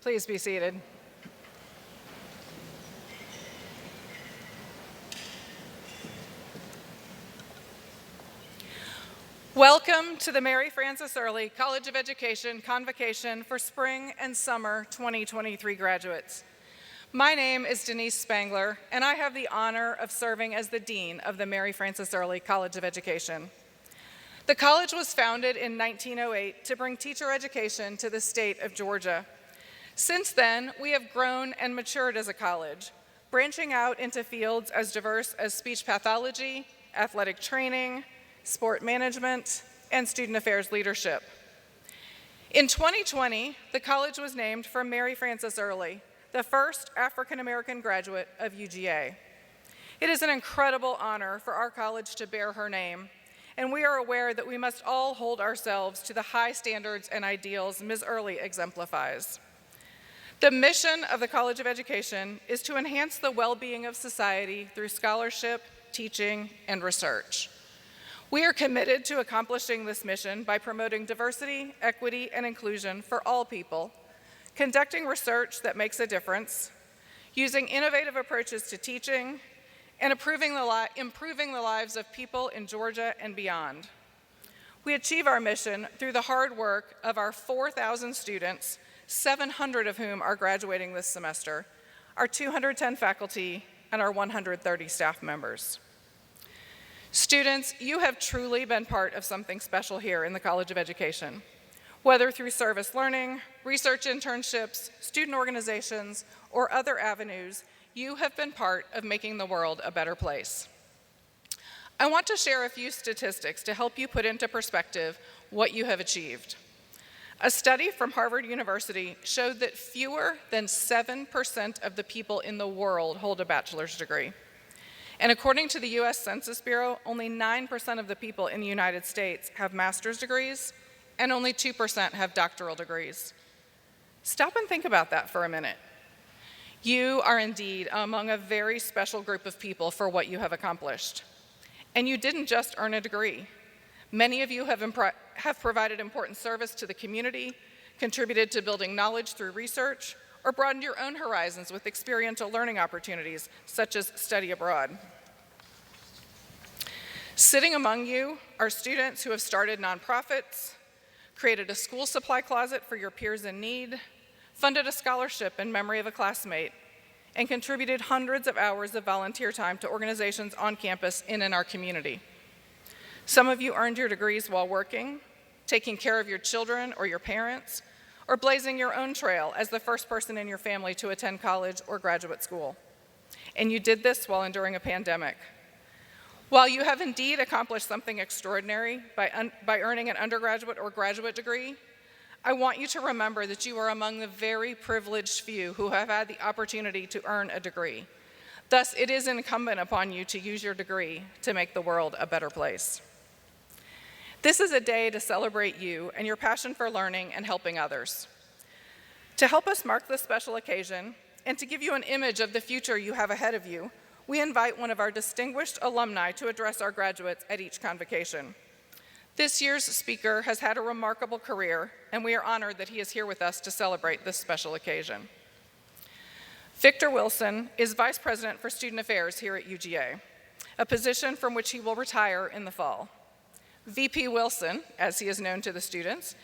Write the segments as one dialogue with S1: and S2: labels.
S1: Please be seated. Welcome to the Mary Frances Early College of Education Convocation for Spring and Summer 2023 graduates. My name is Denise Spangler, and I have the honor of serving as the Dean of the Mary Frances Early College of Education. The college was founded in 1908 to bring teacher education to the state of Georgia. Since then, we have grown and matured as a college, branching out into fields as diverse as speech pathology, athletic training, sport management, and student affairs leadership. In 2020, the college was named for Mary Frances Early, the first African-American graduate of UGA. It is an incredible honor for our college to bear her name, and we are aware that we must all hold ourselves to the high standards and ideals Ms. Early exemplifies. The mission of the College of Education is to enhance the well-being of society through scholarship, teaching, and research. We are committed to accomplishing this mission by promoting diversity, equity, and inclusion for all people, conducting research that makes a difference, using innovative approaches to teaching, and improving the lives of people in Georgia and beyond. We achieve our mission through the hard work of our 4,000 students, 700 of whom are graduating this semester, our 210 faculty, and our 130 staff members. Students, you have truly been part of something special here in the College of Education. Whether through service learning, research internships, student organizations, or other avenues, you have been part of making the world a better place. I want to share a few statistics to help you put into perspective what you have achieved. A study from Harvard University showed that fewer than 7% of the people in the world hold a bachelor's degree. And according to the US Census Bureau, only 9% of the people in the United States have master's degrees, and only 2% have doctoral degrees. Stop and think about that for a minute. You are indeed among a very special group of people for what you have accomplished. And you didn't just earn a degree. Many of you have provided important service to the community, contributed to building knowledge through research, or broadened your own horizons with experiential learning opportunities, such as study abroad. Sitting among you are students who have started nonprofits, created a school supply closet for your peers in need, funded a scholarship in memory of a classmate, and contributed hundreds of hours of volunteer time to organizations on campus and in our community. Some of you earned your degrees while working, taking care of your children or your parents, or blazing your own trail as the first person in your family to attend college or graduate school. And you did this while enduring a pandemic. While you have indeed accomplished something extraordinary by earning an undergraduate or graduate degree, I want you to remember that you are among the very privileged few who have had the opportunity to earn a degree. Thus, it is incumbent upon you to use your degree to make the world a better place. This is a day to celebrate you and your passion for learning and helping others. To help us mark this special occasion and to give you an image of the future you have ahead of you, we invite one of our distinguished alumni to address our graduates at each convocation. This year's speaker has had a remarkable career, and we are honored that he is here with us to celebrate this special occasion. Victor Wilson is Vice President for Student Affairs here at UGA, a position from which he will retire in the fall. VP Wilson, as he is known to the students,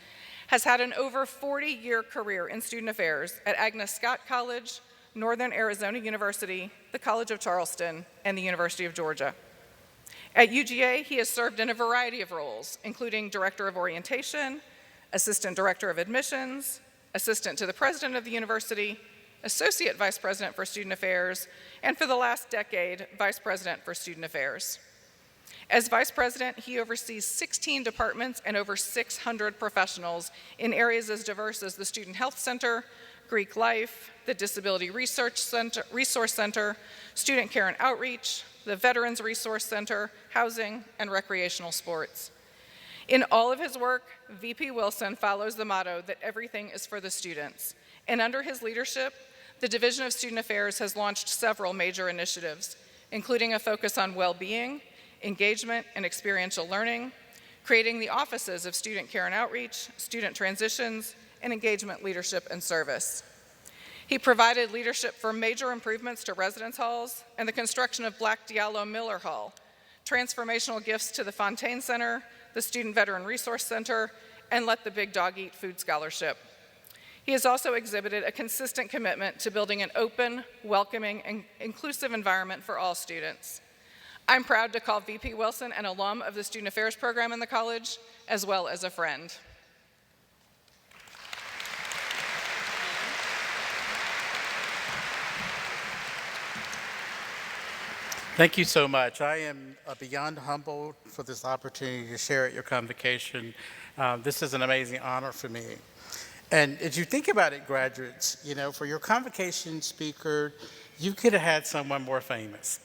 S1: has had an over 40-year career in student affairs at Agnes Scott College, Northern Arizona University, the College of Charleston, and the University of Georgia. At UGA, he has served in a variety of roles, including Director of Orientation, Assistant Director of Admissions, Assistant to the President of the University, Associate Vice President for Student Affairs, and for the last decade, Vice President for Student Affairs. As Vice President, he oversees 16 departments and over 600 professionals in areas as diverse as the Student Health Center, Greek Life, the Disability Resource Center, Student Care and Outreach, the Veterans Resource Center, Housing, and Recreational Sports. In all of his work, VP Wilson follows the motto that everything is for the students. And under his leadership, the Division of Student Affairs has launched several major initiatives, including a focus on well-being, engagement, and experiential learning, creating the offices of Student Care and Outreach, Student Transitions, and Engagement, Leadership, and Service. He provided leadership for major improvements to residence halls and the construction of Black Diallo Miller Hall, transformational gifts to the Fontaine Center, the Student Veteran Resource Center, and Let the Big Dog Eat Food Scholarship. He has also exhibited a consistent commitment to building an open, welcoming, and inclusive environment for all students. I'm proud to call VP Wilson an alum of the Student Affairs program in the college, as well as a friend.
S2: Thank you so much. I am beyond humbled for this opportunity to share at your convocation. This is an amazing honor for me. And as you think about it, graduates, you know, for your convocation speaker, you could have had someone more famous.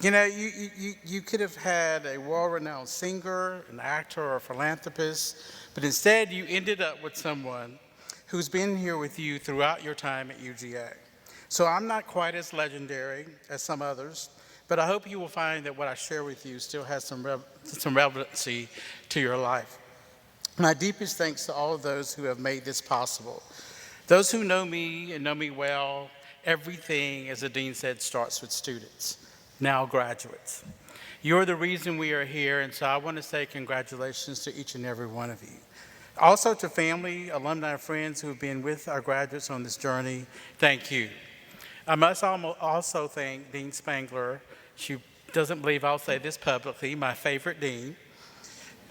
S2: You know, you could have had a world-renowned singer, an actor, or a philanthropist, but instead you ended up with someone who's been here with you throughout your time at UGA. So I'm not quite as legendary as some others, but I hope you will find that what I share with you still has some relevancy to your life. My deepest thanks to all of those who have made this possible. Those who know me and know me well, everything, as the dean said, starts with students, now graduates. You're the reason we are here, and so I want to say congratulations to each and every one of you. Also to family, alumni, friends who have been with our graduates on this journey, thank you. I must also thank Dean Spangler. She doesn't believe I'll say this publicly, my favorite dean,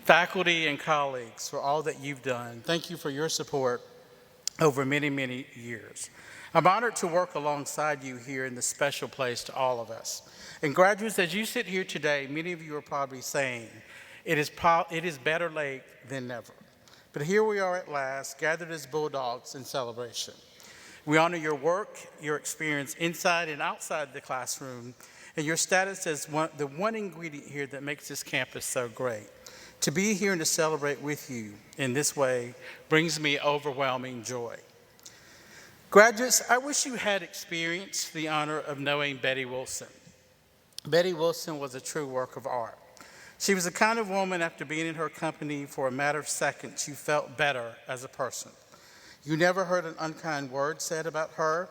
S2: faculty and colleagues for all that you've done. Thank you for your support over many, many years. I'm honored to work alongside you here in this special place to all of us. And graduates, as you sit here today, many of you are probably saying, it is better late than never. But here we are at last, gathered as Bulldogs in celebration. We honor your work, your experience inside and outside the classroom, and your status as the one ingredient here that makes this campus so great. To be here and to celebrate with you in this way brings me overwhelming joy. Graduates, I wish you had experienced the honor of knowing Betty Wilson. Betty Wilson was a true work of art. She was the kind of woman, after being in her company for a matter of seconds, you felt better as a person. You never heard an unkind word said about her.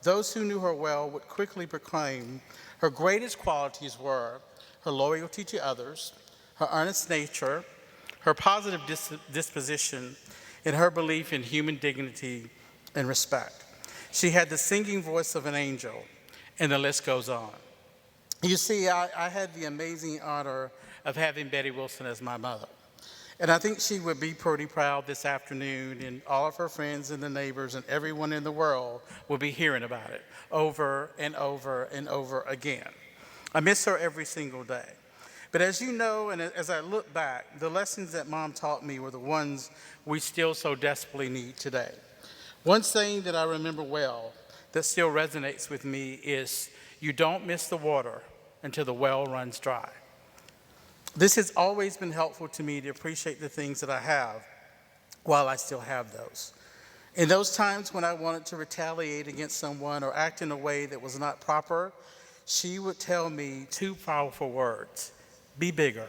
S2: Those who knew her well would quickly proclaim her greatest qualities were her loyalty to others, her earnest nature, her positive disposition, and her belief in human dignity and respect. She had the singing voice of an angel, and the list goes on. You see, I had the amazing honor of having Betty Wilson as my mother. And I think she would be pretty proud this afternoon, and all of her friends and the neighbors and everyone in the world will be hearing about it over and over and over again. I miss her every single day. But as you know, and as I look back, the lessons that Mom taught me were the ones we still so desperately need today. One saying that I remember well that still resonates with me is, you don't miss the water until the well runs dry. This has always been helpful to me to appreciate the things that I have while I still have those. In those times when I wanted to retaliate against someone or act in a way that was not proper, she would tell me two powerful words: be bigger.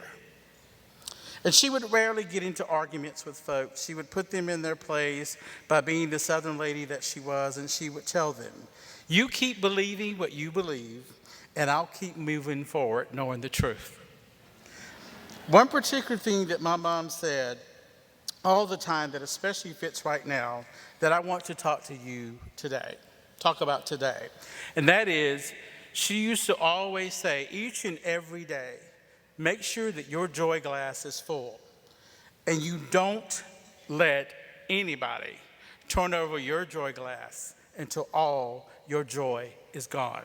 S2: And she would rarely get into arguments with folks. She would put them in their place by being the Southern lady that she was, and she would tell them, you keep believing what you believe, and I'll keep moving forward knowing the truth. One particular thing that my mom said all the time that especially fits right now that I want to talk about today, and that is, she used to always say, each and every day, make sure that your joy glass is full, and you don't let anybody turn over your joy glass until all your joy is gone.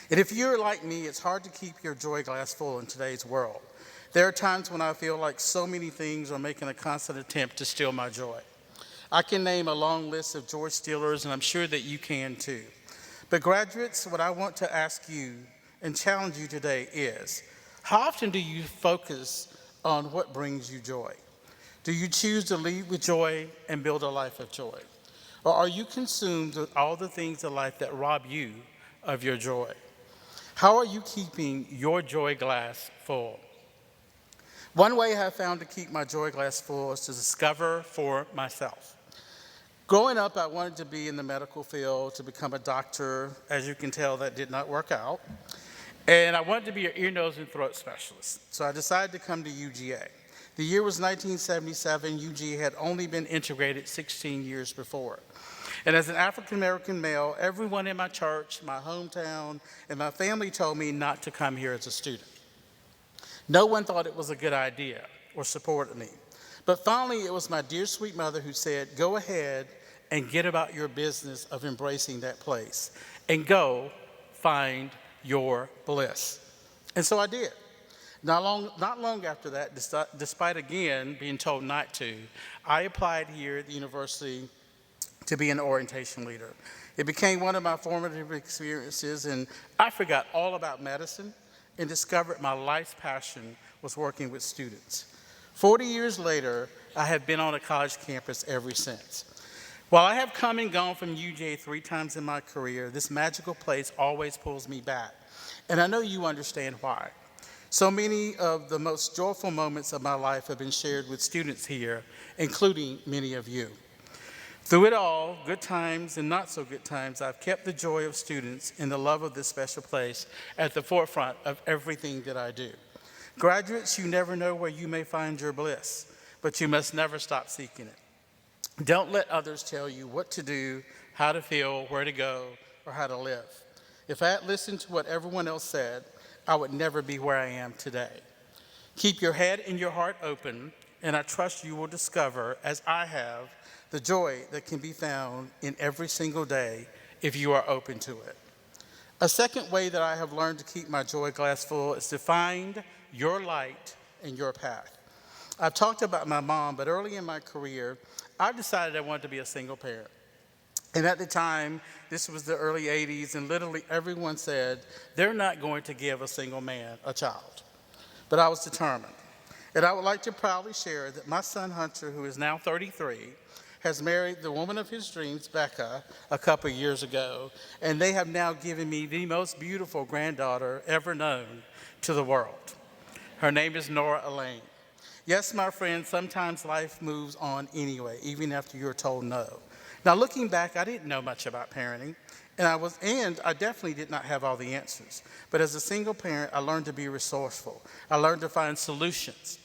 S2: And if you're like me, it's hard to keep your joy glass full in today's world. There are times when I feel like so many things are making a constant attempt to steal my joy. I can name a long list of joy stealers, and I'm sure that you can too. But graduates, what I want to ask you and challenge you today is, how often do you focus on what brings you joy? Do you choose to lead with joy and build a life of joy? Or are you consumed with all the things in life that rob you of your joy? How are you keeping your joy glass full? One way I have found to keep my joy glass full is to discover for myself. Growing up, I wanted to be in the medical field, to become a doctor. As you can tell, that did not work out. And I wanted to be an ear, nose, and throat specialist. So I decided to come to UGA. The year was 1977. UGA had only been integrated 16 years before. And as an African American male, everyone in my church, my hometown, and my family told me not to come here as a student. No one thought it was a good idea or supported me. But finally, it was my dear sweet mother who said, go ahead and get about your business of embracing that place, and go find your bliss. And so I did. Not long after that, despite again being told not to, I applied here at the university to be an orientation leader. It became one of my formative experiences, and I forgot all about medicine and discovered my life's passion was working with students. 40 years later, I have been on a college campus ever since. While I have come and gone from UGA 3 times in my career, this magical place always pulls me back. And I know you understand why. So many of the most joyful moments of my life have been shared with students here, including many of you. Through it all, good times and not so good times, I've kept the joy of students and the love of this special place at the forefront of everything that I do. Graduates, you never know where you may find your bliss, but you must never stop seeking it. Don't let others tell you what to do, how to feel, where to go, or how to live. If I had listened to what everyone else said, I would never be where I am today. Keep your head and your heart open, and I trust you will discover, as I have, the joy that can be found in every single day if you are open to it. A second way that I have learned to keep my joy glass full is to find your light and your path. I've talked about my mom, but early in my career, I decided I wanted to be a single parent. And at the time, this was the early 80s, and literally everyone said, they're not going to give a single man a child. But I was determined. And I would like to proudly share that my son Hunter, who is now 33, has married the woman of his dreams, Becca, a couple of years ago, and they have now given me the most beautiful granddaughter ever known to the world. Her name is Nora Elaine. Yes, my friend, sometimes life moves on anyway, even after you're told no. Now, looking back, I didn't know much about parenting, and I definitely did not have all the answers. But as a single parent, I learned to be resourceful. I learned to find solutions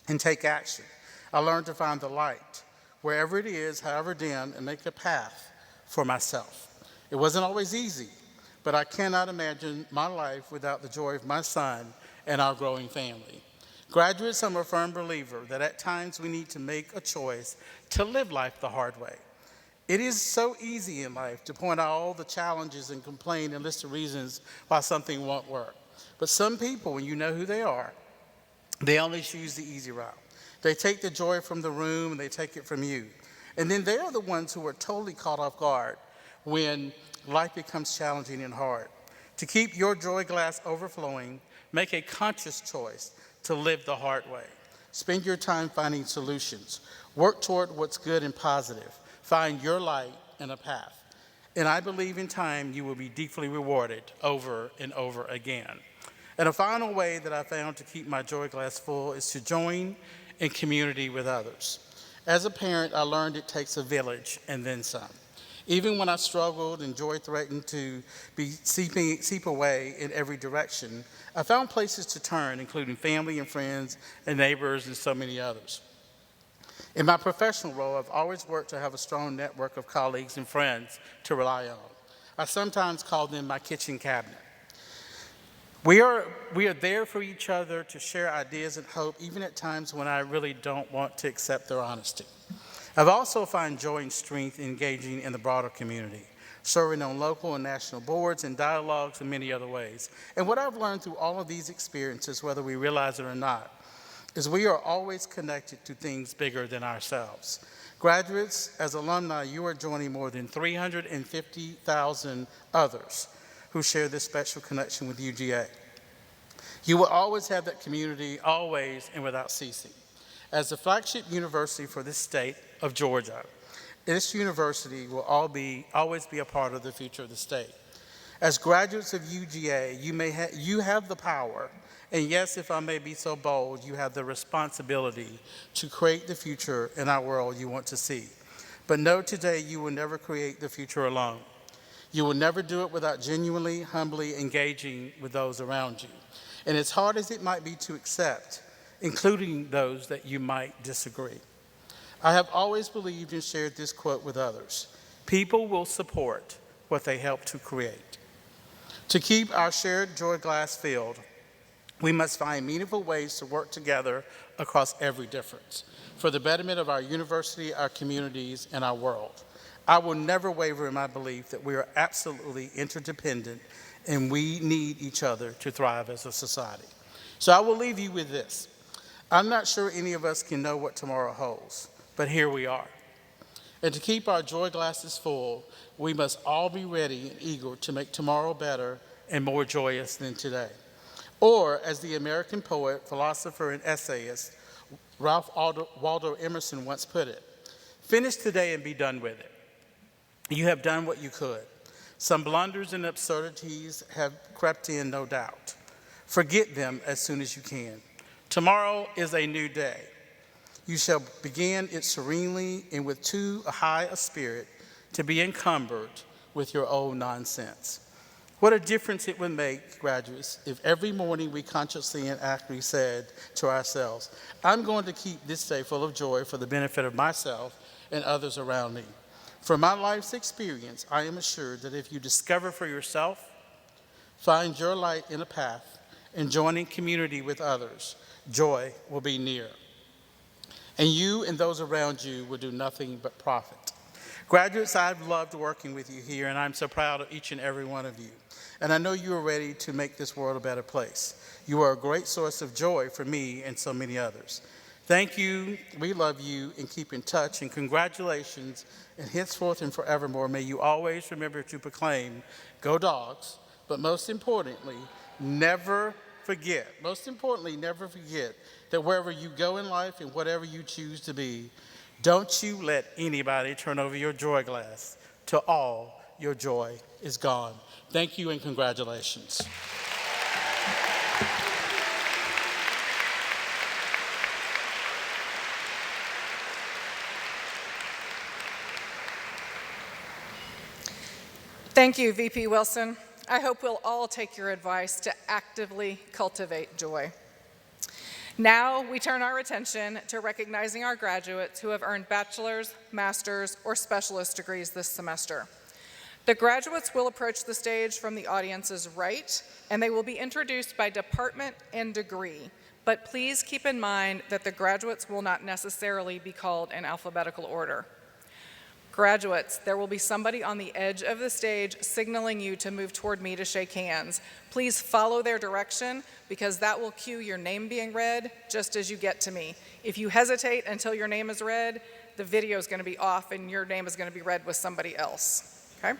S2: and take action. I learned to find the light, wherever it is, however dim, and make a path for myself. It wasn't always easy, but I cannot imagine my life without the joy of my son and our growing family. Graduates, I'm a firm believer that at times we need to make a choice to live life the hard way. It is so easy in life to point out all the challenges and complain and list the reasons why something won't work. But some people, when you know who they are, they only choose the easy route. They take the joy from the room and they take it from you. And then they are the ones who are totally caught off guard when life becomes challenging and hard. To keep your joy glass overflowing, make a conscious choice to live the hard way. Spend your time finding solutions. Work toward what's good and positive. Find your light and a path. And I believe in time you will be deeply rewarded over and over again. And a final way that I found to keep my joy glass full is to join in community with others. As a parent, I learned it takes a village and then some. Even when I struggled and joy threatened to seep away in every direction, I found places to turn, including family and friends and neighbors and so many others. In my professional role, I've always worked to have a strong network of colleagues and friends to rely on. I sometimes call them my kitchen cabinet. We are there for each other to share ideas and hope, even at times when I really don't want to accept their honesty. I've also found joy and strength in engaging in the broader community, serving on local and national boards and dialogues in many other ways. And what I've learned through all of these experiences, whether we realize it or not, is we are always connected to things bigger than ourselves. Graduates, as alumni, you are joining more than 350,000 others who share this special connection with UGA. You will always have that community, always and without ceasing. As the flagship university for this state of Georgia, this university will always be a part of the future of the state. As graduates of UGA, you have the power, and yes, if I may be so bold, you have the responsibility to create the future in our world you want to see. But know today you will never create the future alone. You will never do it without genuinely, humbly engaging with those around you. And as hard as it might be to accept, including those that you might disagree. I have always believed and shared this quote with others. People will support what they help to create. To keep our shared joy glass filled, we must find meaningful ways to work together across every difference for the betterment of our university, our communities, and our world. I will never waver in my belief that we are absolutely interdependent and we need each other to thrive as a society. So I will leave you with this. I'm not sure any of us can know what tomorrow holds, but here we are. And to keep our joy glasses full, we must all be ready and eager to make tomorrow better and more joyous than today. Or, as the American poet, philosopher, and essayist Ralph Waldo Emerson once put it, finish today and be done with it. You have done what you could. Some blunders and absurdities have crept in, no doubt. Forget them as soon as you can. Tomorrow is a new day. You shall begin it serenely and with too high a spirit to be encumbered with your old nonsense. What a difference it would make, graduates, if every morning we consciously and actively said to ourselves, I'm going to keep this day full of joy for the benefit of myself and others around me. From my life's experience, I am assured that if you discover for yourself, find your light in a path, and join in community with others, joy will be near. And you and those around you will do nothing but profit. Graduates, I've loved working with you here, and I'm so proud of each and every one of you. And I know you are ready to make this world a better place. You are a great source of joy for me and so many others. Thank you, we love you, and keep in touch, and congratulations, and henceforth and forevermore, may you always remember to proclaim, go Dogs, but most importantly, never forget that wherever you go in life and whatever you choose to be, don't you let anybody turn over your joy glass till all your joy is gone. Thank you and congratulations.
S1: Thank you, VP Wilson. I hope we'll all take your advice to actively cultivate joy. Now we turn our attention to recognizing our graduates who have earned bachelor's, master's, or specialist degrees this semester. The graduates will approach the stage from the audience's right, and they will be introduced by department and degree. But please keep in mind that the graduates will not necessarily be called in alphabetical order. Graduates, there will be somebody on the edge of the stage signaling you to move toward me to shake hands. Please follow their direction because that will cue your name being read just as you get to me. If you hesitate until your name is read, the video is going to be off and your name is going to be read with somebody else, okay?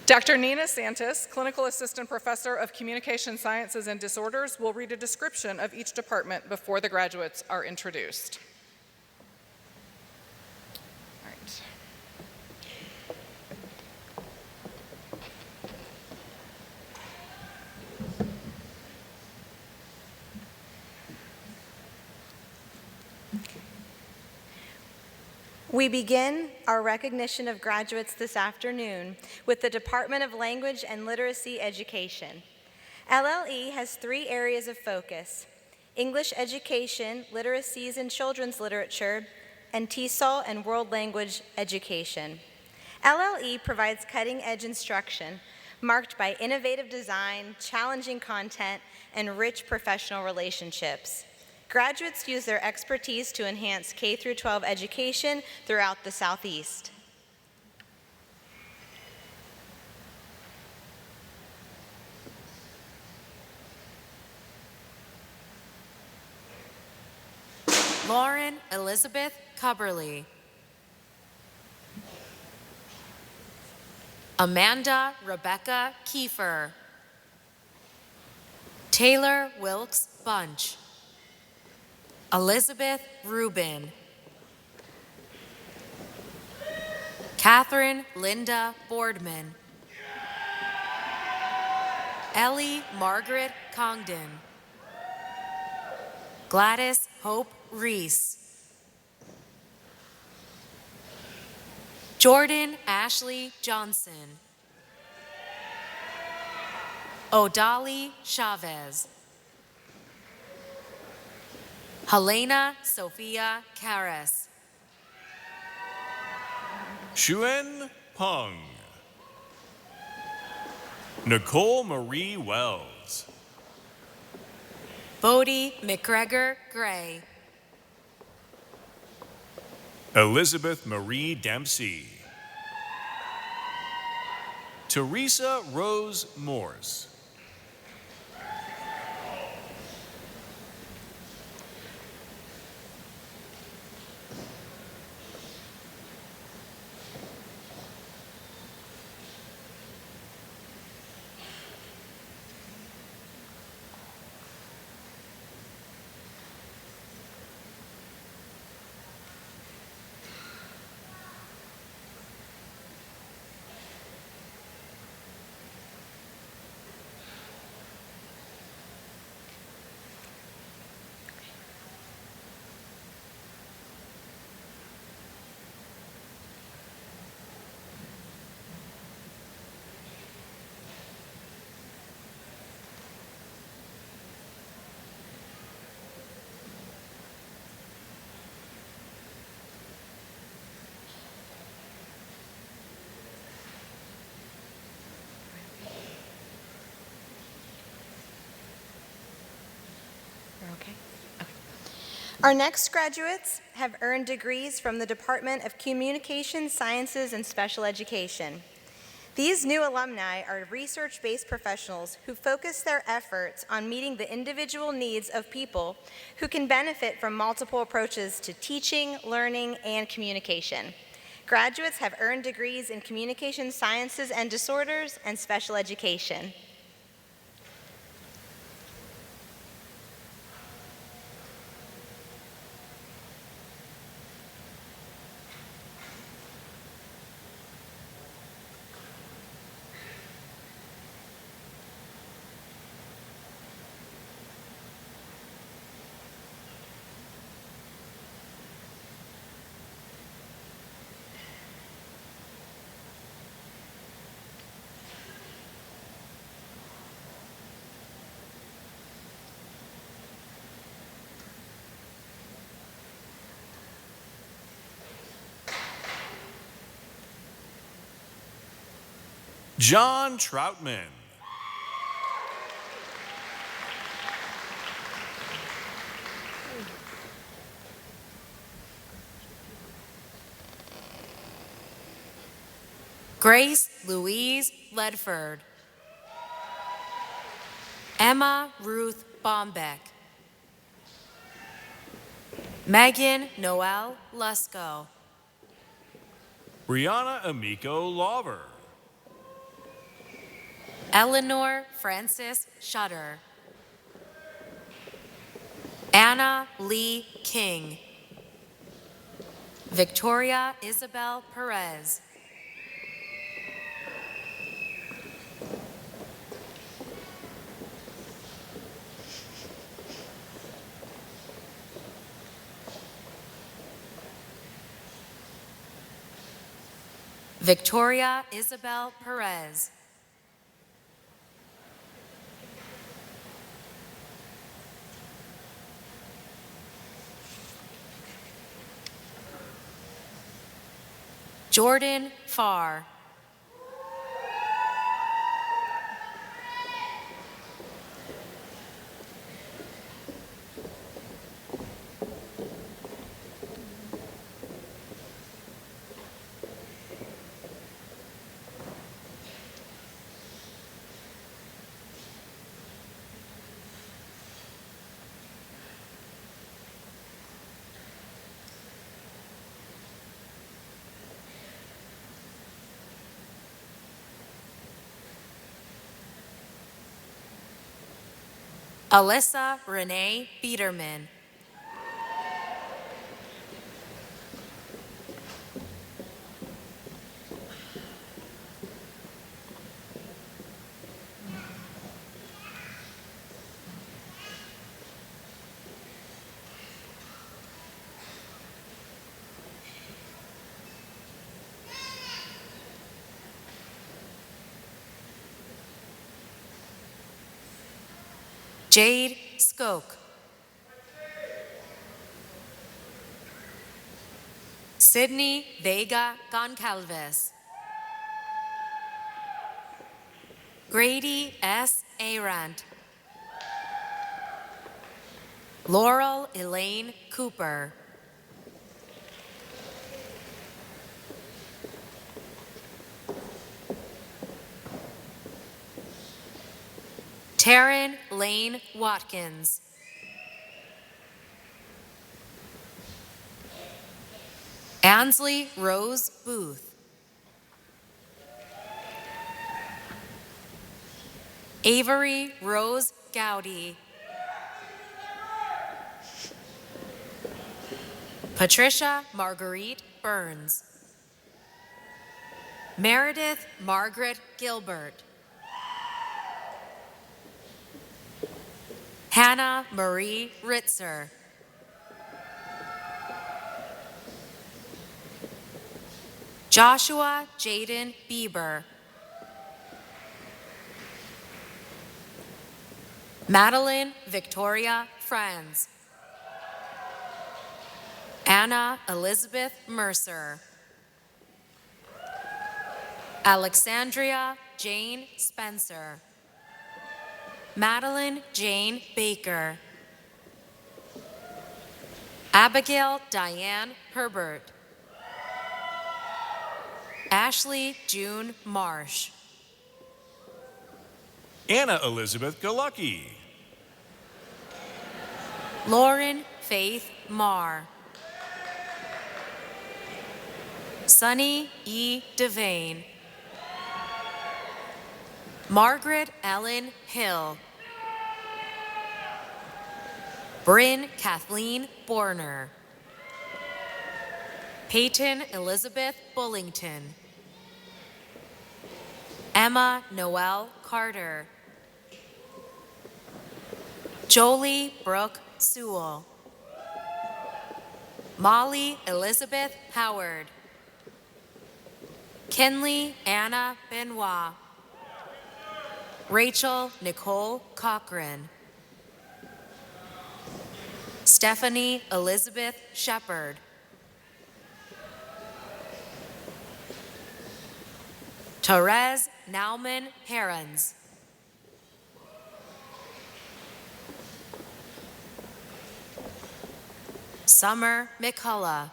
S1: Dr. Nina Santos, Clinical Assistant Professor of Communication Sciences and Disorders, will read a description of each department before the graduates are introduced.
S3: We begin our recognition of graduates this afternoon with the Department of Language and Literacy Education. LLE has 3 areas of focus: English education, literacies in children's literature, and TESOL and world language education. LLE provides cutting-edge instruction marked by innovative design, challenging content, and rich professional relationships. Graduates use their expertise to enhance K-12 education throughout the Southeast.
S4: Lauren Elizabeth Cubberly. Amanda Rebecca Kiefer. Taylor Wilkes Bunch. Elizabeth Rubin. Catherine Linda Boardman. Ellie Margaret Congdon. Gladys Hope Reese. Jordan Ashley Johnson. Odali Chavez. Helena Sophia Caras.
S5: Xuen Peng. Nicole Marie Wells.
S4: Bodie McGregor Gray.
S5: Elizabeth Marie Dempsey. Teresa Rose Morse.
S3: We're okay? Okay. Our next graduates have earned degrees from the Department of Communication Sciences and Special Education. These new alumni are research-based professionals who focus their efforts on meeting the individual needs of people who can benefit from multiple approaches to teaching, learning, and communication. Graduates have earned degrees in Communication Sciences and Disorders and Special Education.
S5: John Troutman.
S4: Grace Louise Ledford. Emma Ruth Bombeck. Megan Noel Lusko.
S5: Brianna Amico Lawver.
S4: Eleanor Francis Shutter. Anna Lee King. Victoria Isabel Perez. Victoria Isabel Perez. Jordan Farr. Alyssa Renee Biederman. Jade Skoke. Sydney Vega Goncalves. Grady S. Arant. Laurel Elaine Cooper. Taryn Lane Watkins. Ansley Rose Booth. Avery Rose Gowdy. Patricia Marguerite Burns. Meredith Margaret Gilbert. Hannah Marie Ritzer. Joshua Jaden Bieber. Madeline Victoria Franz. Anna Elizabeth Mercer. Alexandria Jane Spencer. Madeline Jane Baker. Abigail Diane Herbert. Ashley June Marsh.
S5: Anna Elizabeth Galucky.
S4: Lauren Faith Marr. Sunny E. Devane. Margaret Ellen Hill. Bryn Kathleen Borner. Peyton Elizabeth Bullington. Emma Noel Carter. Jolie Brooke Sewell. Molly Elizabeth Howard. Kenley Anna Benoit. Rachel Nicole Cochran. Stephanie Elizabeth Shepard. Therese Nauman Herons. Summer McCullough.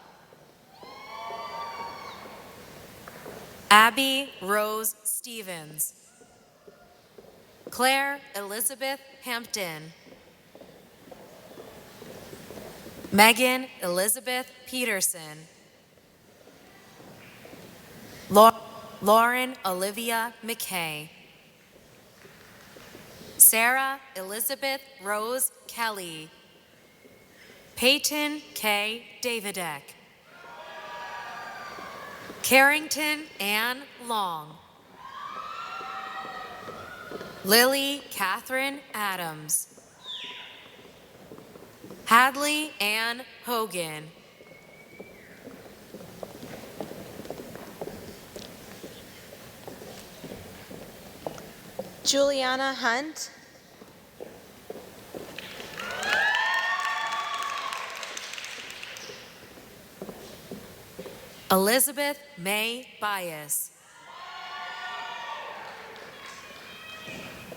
S4: Abby Rose Stevens. Claire Elizabeth Hampton. Megan Elizabeth Peterson. Lauren Olivia McKay. Sarah Elizabeth Rose Kelly. Peyton K. Davidek. Carrington Ann Long. Lily Catherine Adams. Hadley Ann Hogan.
S3: Juliana Hunt.
S4: Elizabeth May Bias.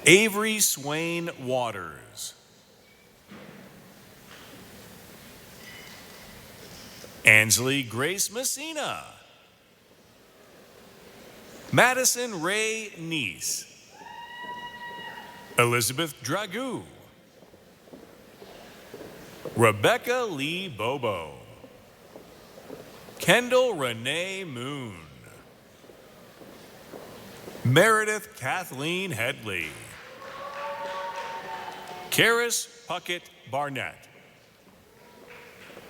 S5: Avery Swain Waters. Ansley Grace Messina. Madison Ray Neese. Elizabeth Dragoo. Rebecca Lee Bobo. Kendall Renee Moon. Meredith Kathleen Headley. Karis Puckett Barnett.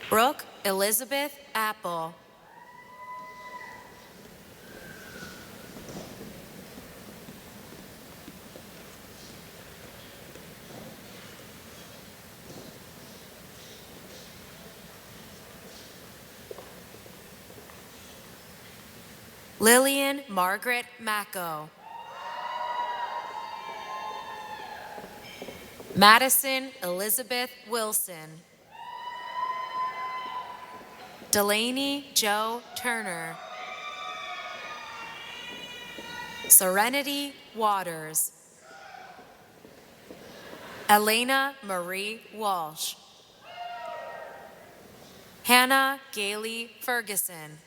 S4: Brooke Elizabeth Apple. Lillian Margaret Macco. Madison Elizabeth Wilson. Delaney Joe Turner. Serenity Waters. Elena Marie Walsh. Hannah Gailey Ferguson.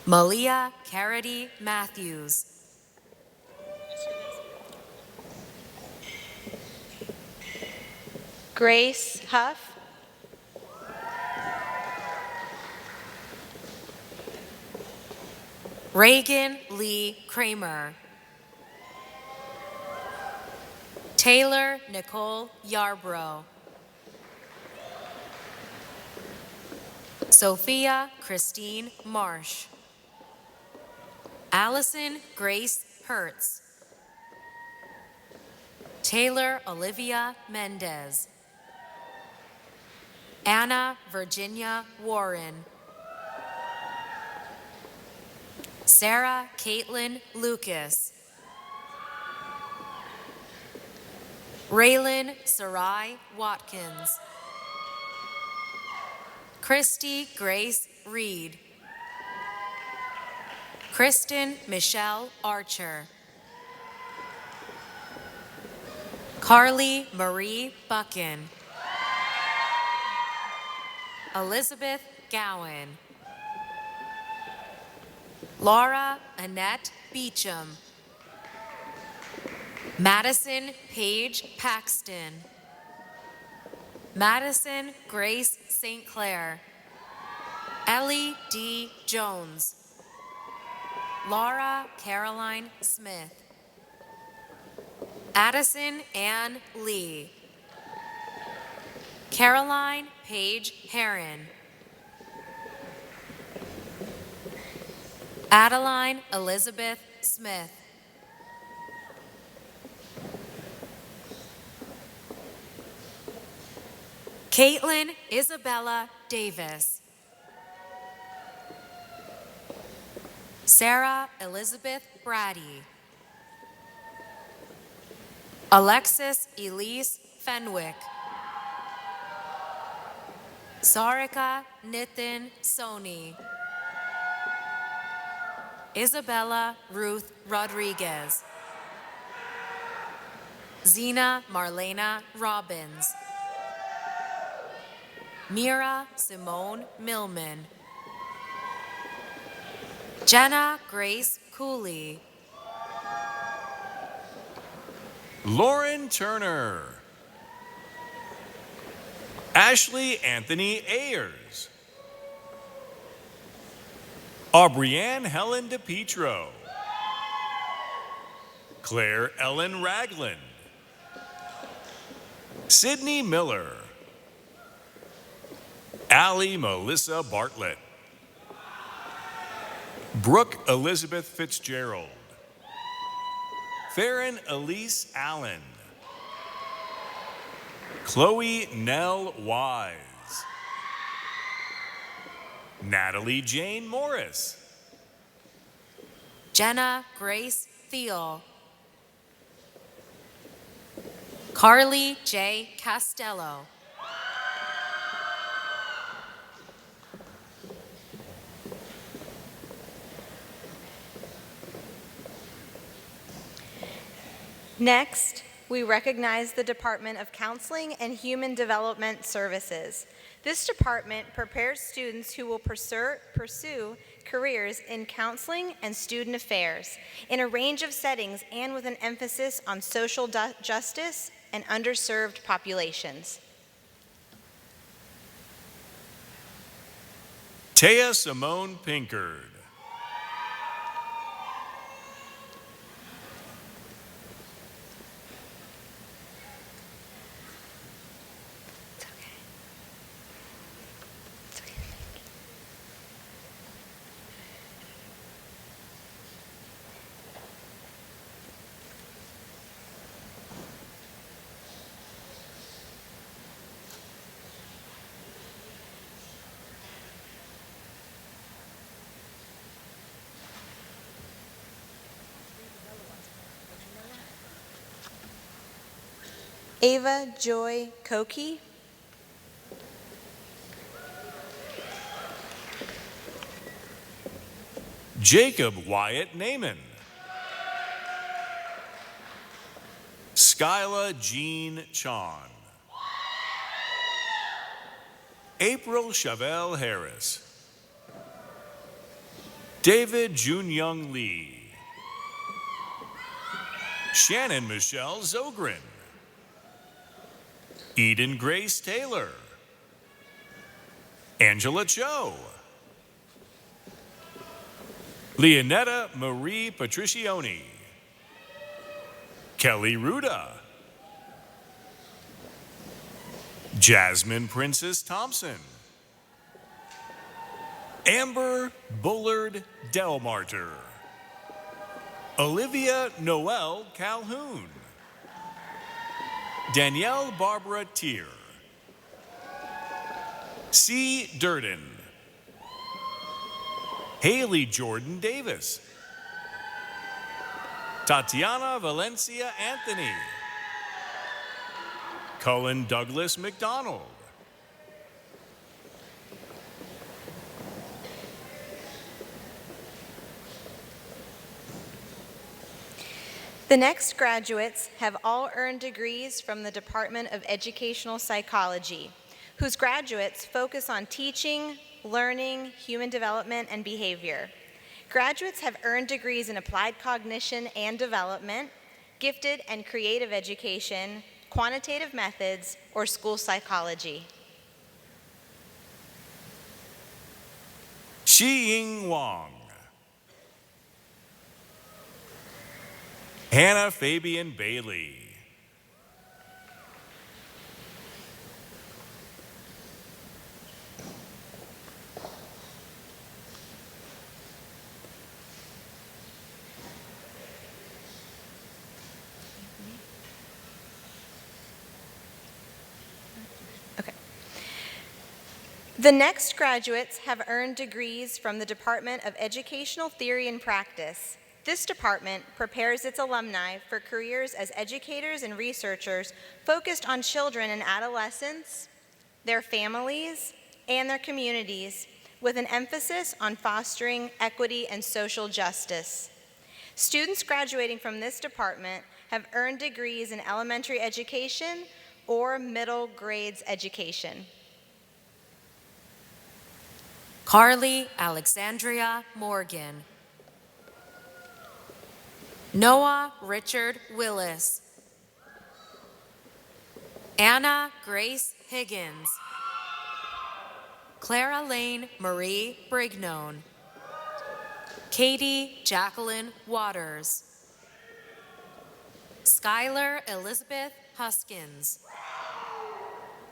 S4: Malia Carity Matthews.
S3: Grace Huff.
S4: Reagan Lee Kramer. Taylor Nicole Yarbrough. Sophia Christine Marsh. Allison Grace Hertz. Taylor Olivia Mendez. Anna Virginia Warren. Sarah Caitlin Lucas. Raylan Sarai Watkins. Christy Grace Reed. Kristen Michelle Archer. Carly Marie Buchan. Elizabeth Gowan. Laura Annette Beecham. Madison Paige Paxton. Madison Grace St. Clair. Ellie D. Jones. Laura Caroline Smith. Addison Ann Lee. Caroline Paige Herron. Adeline Elizabeth Smith. Caitlin Isabella Davis. Sarah Elizabeth Brady. Alexis Elise Fenwick. Sarika Nitin Soni. Isabella Ruth Rodriguez. Zena Marlena Robbins. Mira Simone Millman. Jenna Grace Cooley.
S5: Lauren Turner. Ashley Anthony Ayers. Aubrianne Helen DePietro. Claire Ellen Ragland. Sydney Miller. Allie Melissa Bartlett. Brooke Elizabeth Fitzgerald. Farron Elise Allen. Chloe Nell Wise. Natalie Jane Morris.
S4: Jenna Grace Thiel. Carly J. Castello.
S3: Next, we recognize the Department of Counseling and Human Development Services. This department prepares students who will pursue careers in counseling and student affairs in a range of settings and with an emphasis on social justice and underserved populations.
S5: Taya Simone Pinkard.
S3: It's okay. It's okay. Ava Joy Koki.
S5: Jacob Wyatt Naaman. Skyla Jean Chon. April Chevelle Harris. David Junyoung Lee. Shannon Michelle Zogren. Eden Grace Taylor. Angela Cho. Leonetta Marie Patricioni. Kelly Ruda. Jasmine Princess Thompson. Amber Bullard Delmarter. Olivia Noel Calhoun. Danielle Barbara Tier. C. Durden. Haley Jordan Davis. Tatiana Valencia Anthony. Cullen Douglas McDonald.
S3: The next graduates have all earned degrees from the Department of Educational Psychology, whose graduates focus on teaching, learning, human development, and behavior. Graduates have earned degrees in applied cognition and development, gifted and creative education, quantitative methods, or school psychology.
S5: Xiying Wang. Hannah Fabian Bailey.
S3: Okay. The next graduates have earned degrees from the Department of Educational Theory and Practice. This department prepares its alumni for careers as educators and researchers focused on children and adolescents, their families, and their communities, with an emphasis on fostering equity and social justice. Students graduating from this department have earned degrees in elementary education or middle grades education.
S4: Carly Alexandria Morgan. Noah Richard Willis. Anna Grace Higgins. Clara Lane Marie Brignone. Katie Jacqueline Waters. Skylar Elizabeth Huskins.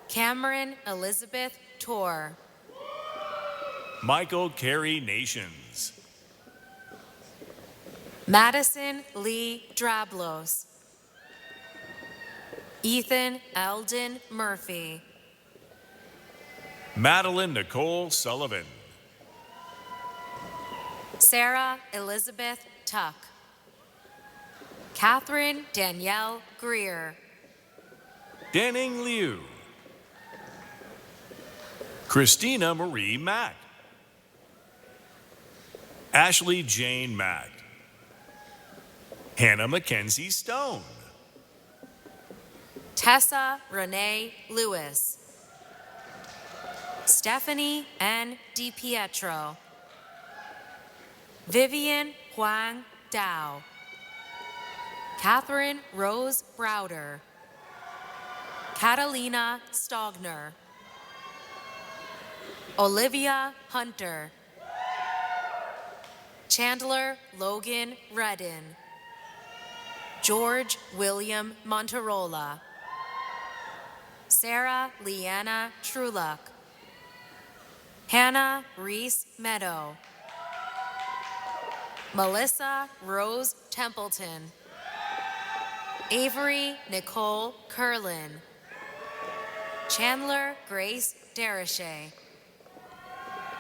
S4: Cameron Elizabeth Torr.
S5: Michael Carey Nations.
S4: Madison Lee Drablos. Ethan Eldon Murphy.
S5: Madeline Nicole Sullivan.
S4: Sarah Elizabeth Tuck. Catherine Danielle Greer.
S5: Danning Liu. Christina Marie Mack. Ashley Jane Mack. Hannah Mackenzie Stone.
S4: Tessa Renee Lewis. Stephanie N. DiPietro. Vivian Huang Dao. Catherine Rose Browder. Catalina Stogner. Olivia Hunter. Chandler Logan Redden. George William Monterola. Sarah Leanna Truluck. Hannah Reese Meadow. Melissa Rose Templeton. Avery Nicole Curlin. Chandler Grace Darachet.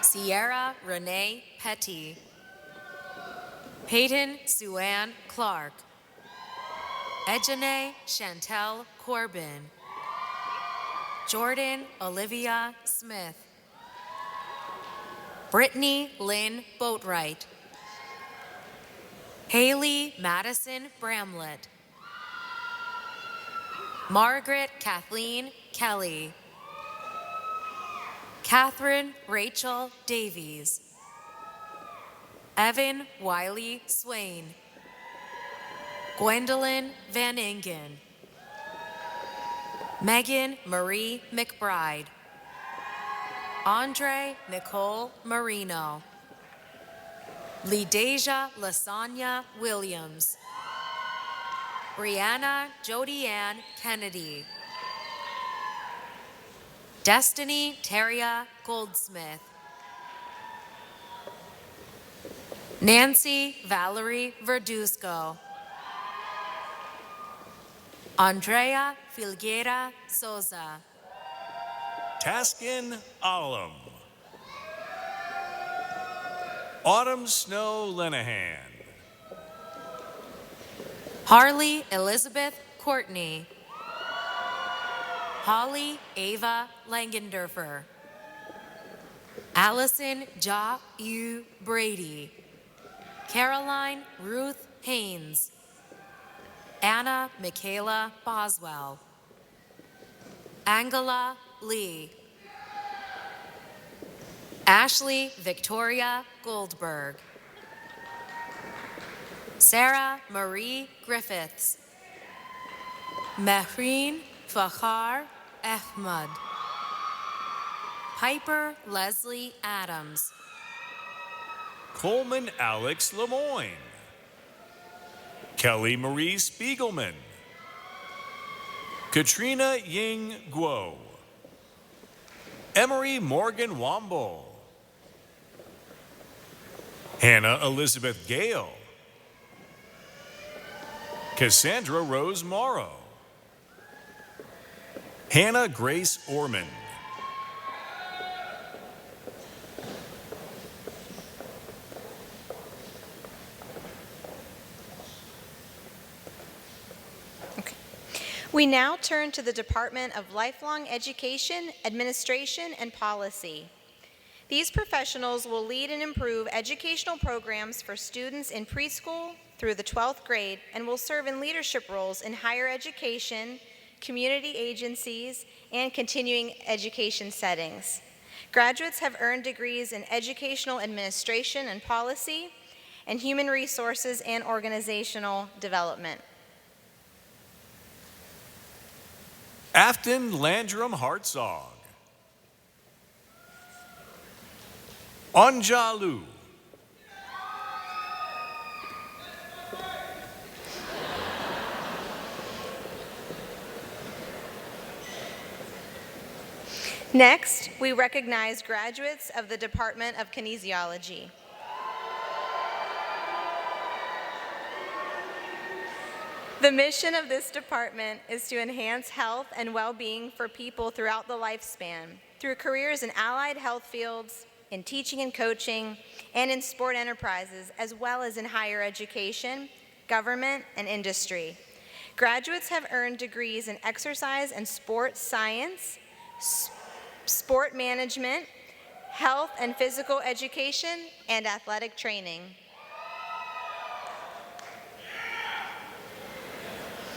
S4: Sierra Renee Petty. Peyton Suanne Clark. Ejene Chantel Corbin. Jordan Olivia Smith. Brittany Lynn Boatwright. Haley Madison Bramlett. Margaret Kathleen Kelly. Catherine Rachel Davies. Evan Wiley Swain. Gwendolyn Van Ingen. Megan Marie McBride. Andre Nicole Marino. Lideja Lasagna Williams. Brianna Jodianne Kennedy. Destiny Teria Goldsmith. Nancy Valerie Verduzco. Andrea Filguera Souza.
S5: Taskin Alam. Autumn Snow Lenahan.
S4: Harley Elizabeth Courtney. Holly Ava Langendorfer. Allison Ja Yu Brady. Caroline Ruth Haynes. Anna Michaela Boswell. Angela Lee. Ashley Victoria Goldberg. Sarah Marie Griffiths. Mehreen Fakhar Ahmad. Piper Leslie Adams.
S5: Coleman Alex Lemoyne. Kelly Marie Spiegelman. Katrina Ying Guo. Emery Morgan Womble. Hannah Elizabeth Gale. Cassandra Rose Morrow. Hannah Grace Orman.
S3: We now turn to the Department of Lifelong Education, Administration, and Policy. These professionals will lead and improve educational programs for students in preschool through the 12th grade and will serve in leadership roles in higher education, community agencies, and continuing education settings. Graduates have earned degrees in educational administration and policy, and human resources and organizational development.
S5: Afton Landrum Hartzog. Anjalu.
S3: Next, we recognize graduates of the Department of Kinesiology. The mission of this department is to enhance health and well-being for people throughout the lifespan through careers in allied health fields, in teaching and coaching, and in sport enterprises, as well as in higher education, government, and industry. Graduates have earned degrees in exercise and sports science, sport management, health and physical education, and athletic training.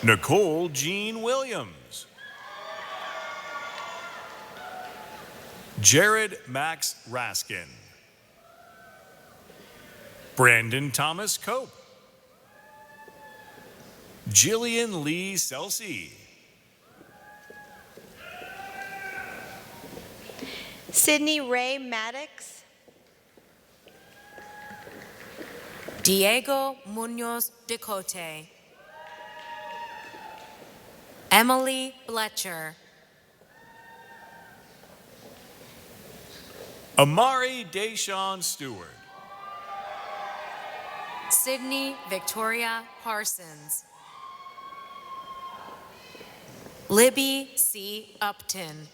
S5: Nicole Jean Williams. Jared Max Raskin. Brandon Thomas Cope. Jillian Lee Selsey.
S3: Sydney Ray Maddox.
S4: Diego Munoz de Cote. Emily Bletcher.
S5: Amari Deshawn Stewart.
S4: Sydney Victoria Parsons. Libby C. Upton.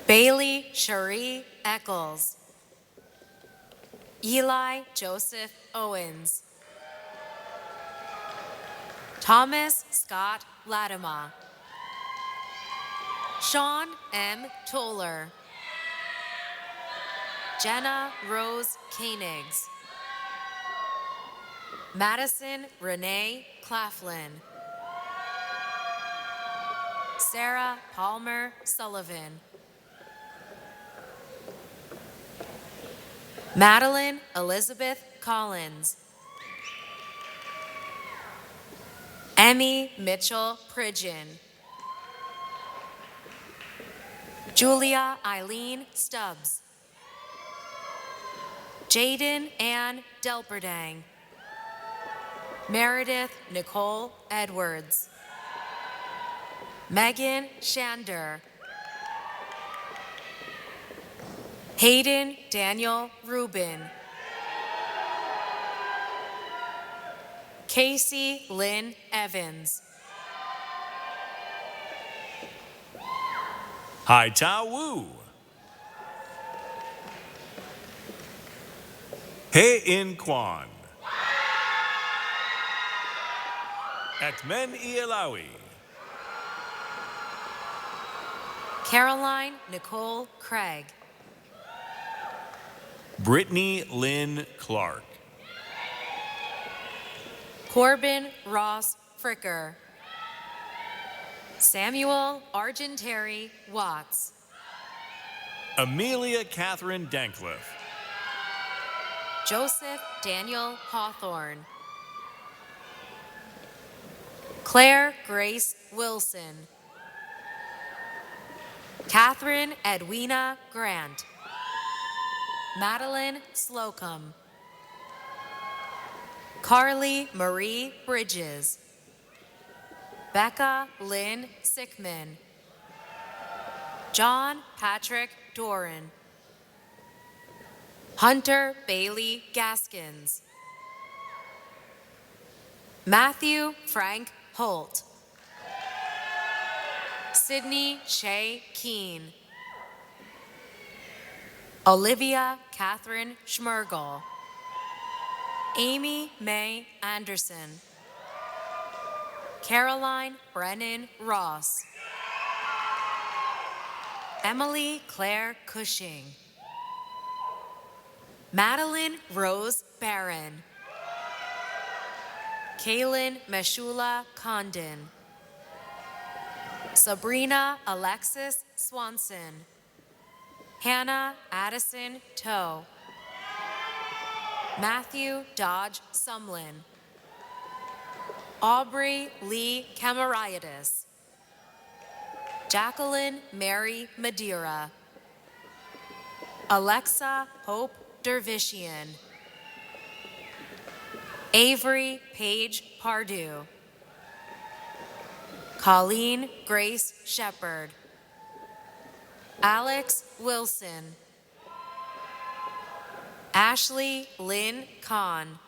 S4: Bailey Cherie Eccles. Eli Joseph Owens. Thomas Scott Latimer. Sean M. Toller. Jenna Rose Koenigs. Madison Renee Claflin. Sarah Palmer Sullivan. Madeline Elizabeth Collins. Emmy Mitchell Pridgeon. Julia Eileen Stubbs. Jaden Ann Delperdang. Meredith Nicole Edwards. Megan Shander. Hayden Daniel Rubin. Casey Lynn Evans.
S5: Hai Ta Wu. He In Kwan. Ekmen Ielawi.
S4: Caroline Nicole Craig.
S5: Brittany Lynn Clark.
S4: Corbin Ross Fricker. Samuel Argentary Watts.
S5: Amelia Catherine Dankliff.
S4: Joseph Daniel Hawthorne. Claire Grace Wilson. Catherine Edwina Grant. Madeline Slocum. Carly Marie Bridges. Becca Lynn Sickman. John Patrick Doran. Hunter Bailey Gaskins. Matthew Frank Holt. Sydney Shea Keene. Olivia Catherine Schmergel. Amy Mae Anderson. Caroline Brennan Ross. Emily Claire Cushing. Madeline Rose Barron. Kaylin Meshula Condon. Sabrina Alexis Swanson. Hannah Addison Toe. Matthew Dodge Sumlin. Aubrey Lee Camaraitis. Jacqueline Mary Madeira. Alexa Hope Dervishian. Avery Paige Pardue. Colleen Grace Shepard. Alex Wilson. Ashley Lynn Kahn.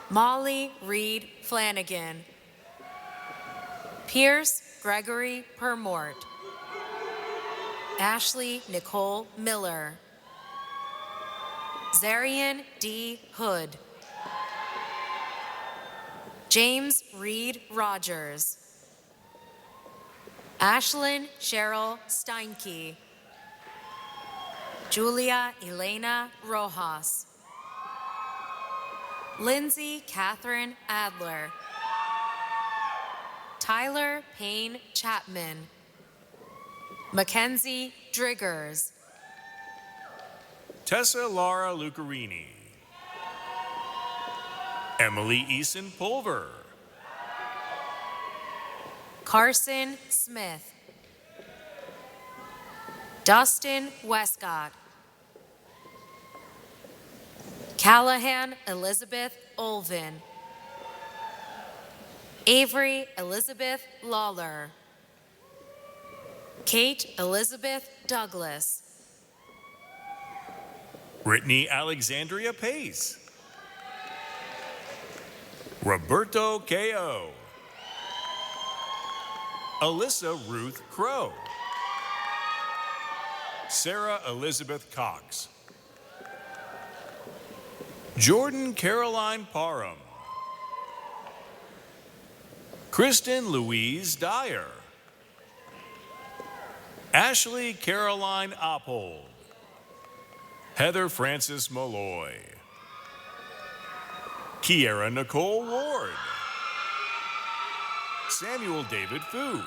S4: Molly Reed Flanagan. Pierce Gregory Permort. Ashley Nicole Miller. Zarian D. Hood. James Reed Rogers. Ashlyn Cheryl Steinke. Julia Elena Rojas. Lindsay Catherine Adler. Tyler Payne Chapman. Mackenzie Driggers.
S5: Tessa Lara Lucarini. Emily Eason Pulver.
S4: Carson Smith. Dustin Westcott. Callahan Elizabeth Olvin. Avery Elizabeth Lawler. Kate Elizabeth Douglas.
S5: Brittany Alexandria Pace. Roberto K.O. Alyssa Ruth Crow. Sarah Elizabeth Cox. Jordan Caroline Parham. Kristen Louise Dyer. Ashley Caroline Oppold. Heather Frances Malloy. Kiera Nicole Ward. Samuel David Fu.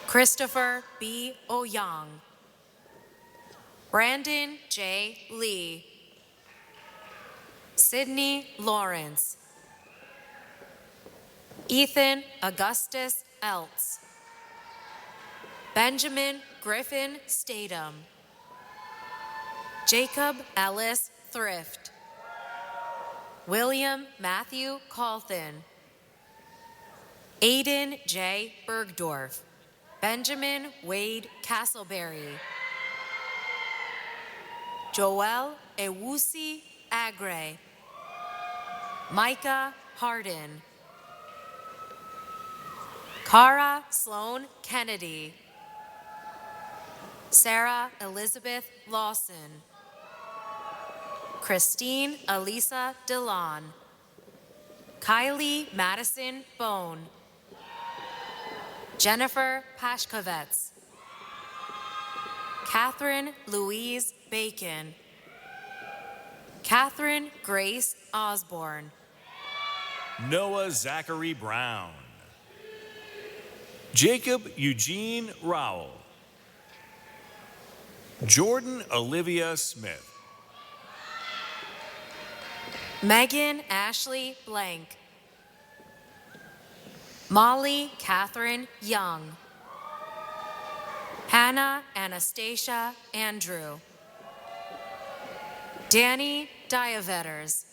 S4: Christopher B. Oyang. Brandon J. Lee. Sydney Lawrence. Ethan Augustus Eltz. Benjamin Griffin Statham. Jacob Ellis Thrift. William Matthew Colthan. Aiden J. Bergdorf. Benjamin Wade Castleberry. Joel Ewusi Agre. Micah Hardin. Cara Sloan Kennedy. Sarah Elizabeth Lawson. Christine Elisa DeLon. Kylie Madison Bone. Jennifer Pashkovets. Catherine Louise Bacon. Catherine Grace Osborne.
S5: Noah Zachary Brown. Jacob Eugene Rowell. Jordan Olivia Smith.
S4: Megan Ashley Blank. Molly Catherine Young. Hannah Anastasia Andrew. Danny Diavetters.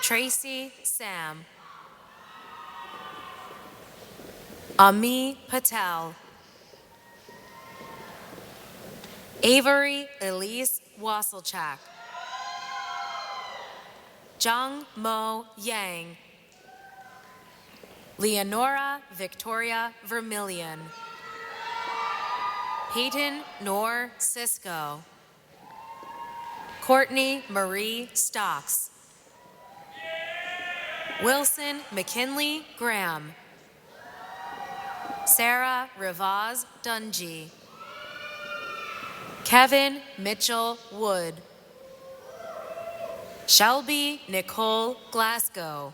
S4: Tracy Sam. Ami Patel. Avery Elise Wasselchak. Jung Mo Yang. Leonora Victoria Vermillion. Peyton Nor Cisco. Courtney Marie Stocks. Wilson McKinley Graham. Sarah Rivaz Dungy. Kevin Mitchell Wood. Shelby Nicole Glasgow.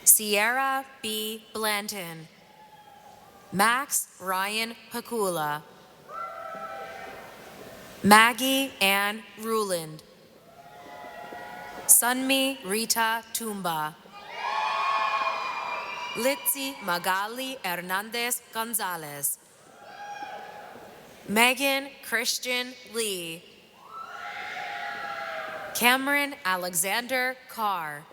S4: Sierra B. Blanton. Max Ryan Pakula. Maggie Ann Ruland. Sunmi Rita Tumba. Litzy Magali Hernandez Gonzalez. Megan Christian Lee. Cameron Alexander Carr.